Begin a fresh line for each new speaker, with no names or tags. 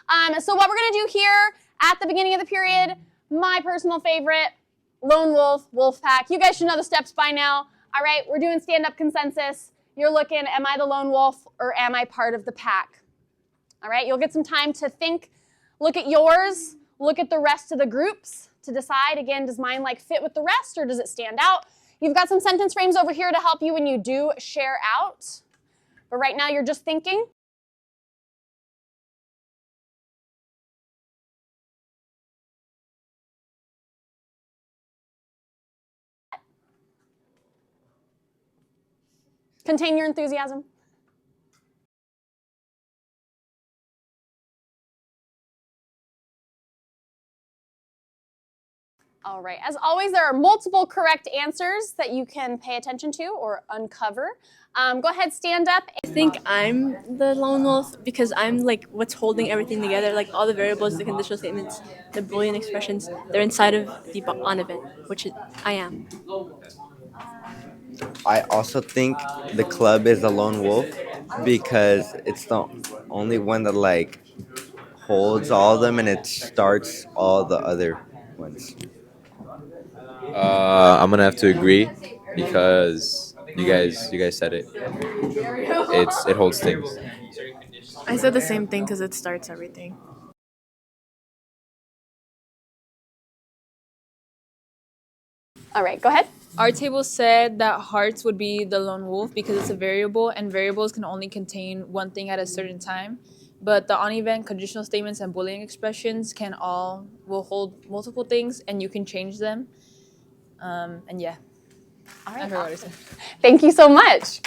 So what we're going to do here at the beginning of the period, my personal favorite, lone wolf, wolf pack. You guys should know the steps by now. All right, we're doing stand-up consensus. You're looking, am I the lone wolf or am I part of the pack? All right, you'll get some time to think, look at yours, look at the rest of the groups to decide, again, does mine like fit with the rest or does it stand out? You've got some sentence frames over here to help you when you do share out. But right now you're just thinking. Contain your enthusiasm. All right, as always, there are multiple correct answers that you can pay attention to or uncover. Go ahead, stand up.
I think I'm the lone wolf because I'm like what's holding everything together, like all the variables, the conditional statements, the Boolean expressions, they're inside of the on event, which I am.
I also think the club is a lone wolf because it's the only one that like holds all of them and it starts all the other ones.
I'm gonna have to agree because you guys said it. It holds things.
I said the same thing because it starts everything.
All right, go ahead.
Our table said that hearts would be the lone wolf because it's a variable, and variables can only contain one thing at a certain time. But the on-event, conditional statements, and Boolean expressions will hold multiple things, and you can change them. And yeah.
All
I
right.
forgot what I said.
Thank you so much.